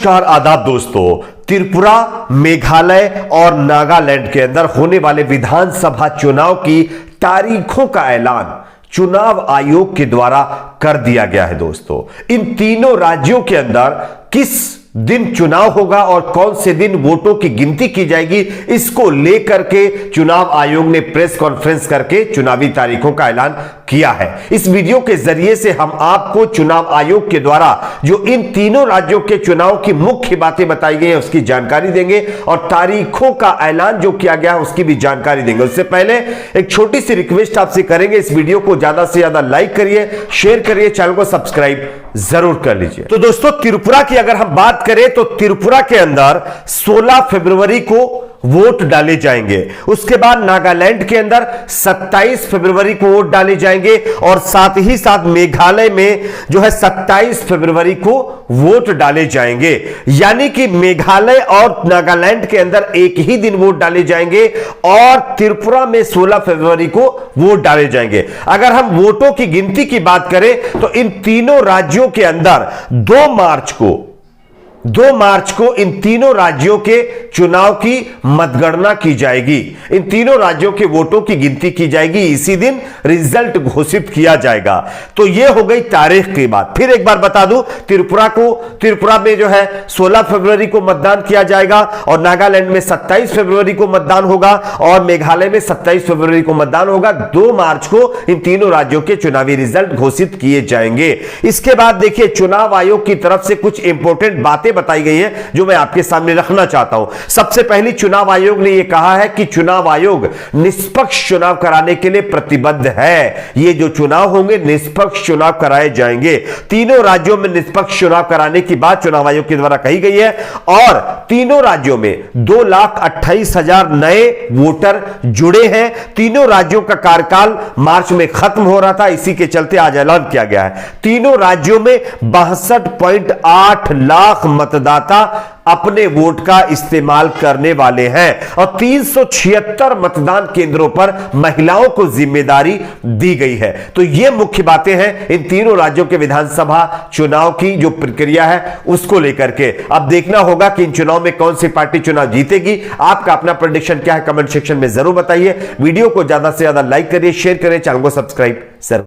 नमस्कार आदाब दोस्तों। त्रिपुरा, मेघालय और नागालैंड के अंदर होने वाले विधानसभा चुनाव की तारीखों का ऐलान चुनाव आयोग के द्वारा कर दिया गया है। दोस्तों, इन तीनों राज्यों के अंदर किस दिन चुनाव होगा और कौन से दिन वोटों की गिनती की जाएगी, इसको लेकर के चुनाव आयोग ने प्रेस कॉन्फ्रेंस करके चुनावी तारीखों का ऐलान किया है। इस वीडियो के जरिए से हम आपको चुनाव आयोग के द्वारा जो इन तीनों राज्यों के चुनाव की मुख्य बातें बताई गई है उसकी जानकारी देंगे और तारीखों का ऐलान जो किया गया है उसकी भी जानकारी देंगे। उससे पहले एक छोटी सी रिक्वेस्ट आपसे करेंगे, इस वीडियो को ज्यादा से ज्यादा लाइक करिए, शेयर करिए, चैनल को सब्सक्राइब जरूर कर लीजिए। तो दोस्तों, त्रिपुरा की अगर हम बात करें तो त्रिपुरा के अंदर 16 फरवरी को वोट डाले जाएंगे। उसके बाद नागालैंड के अंदर 27 फरवरी को वोट डाले जाएंगे और साथ ही साथ मेघालय में जो है 27 फरवरी को वोट डाले जाएंगे। यानी कि मेघालय और नागालैंड के अंदर एक ही दिन वोट डाले जाएंगे और त्रिपुरा में 16 फरवरी को वोट डाले जाएंगे। अगर हम वोटों की गिनती की बात करें तो इन तीनों राज्यों के अंदर 2 मार्च को इन तीनों राज्यों के चुनाव की मतगणना की जाएगी। इन तीनों राज्यों के वोटों की गिनती की जाएगी, इसी दिन रिजल्ट घोषित किया जाएगा। तो यह हो गई तारीख की बात। फिर एक बार बता दूं, त्रिपुरा में जो है 16 फरवरी को मतदान किया जाएगा और नागालैंड में 27 फरवरी को मतदान होगा और मेघालय में 27 फरवरी को मतदान होगा। 2 मार्च को इन तीनों राज्यों के चुनावी रिजल्ट घोषित किए जाएंगे। इसके बाद देखिए, चुनाव आयोग की तरफ से कुछ इंपॉर्टेंट बातें बताई गई है जो मैं आपके सामने रखना चाहता हूं। सबसे पहले चुनाव आयोग ने यह कहा है कि चुनाव आयोग निष्पक्ष चुनाव कराने के लिए प्रतिबद्ध है। ये जो चुनाव होंगे निष्पक्ष चुनाव कराए जाएंगे। तीनों राज्यों में निष्पक्ष चुनाव कराने की बात चुनाव आयोग के द्वारा कही गई है और तीनों राज्यों में 2,28,000 नए वोटर जुड़े हैं। तीनों राज्यों का कार्यकाल मार्च में खत्म हो रहा था, इसी के चलते आज ऐलान किया गया है। तीनों राज्यों में 62.8 लाख मतदाता अपने वोट का इस्तेमाल करने वाले हैं और 376 मतदान केंद्रों पर महिलाओं को जिम्मेदारी दी गई है। तो ये मुख्य बातें हैं इन तीनों राज्यों के विधानसभा चुनाव की जो प्रक्रिया है उसको लेकर के। अब देखना होगा कि इन चुनाव में कौन सी पार्टी चुनाव जीतेगी। आपका अपना प्रेडिक्शन क्या है, कमेंट सेक्शन में जरूर बताइए। वीडियो को ज्यादा से ज्यादा लाइक करिए, शेयर करिए, चैनल को सब्सक्राइब जरूर।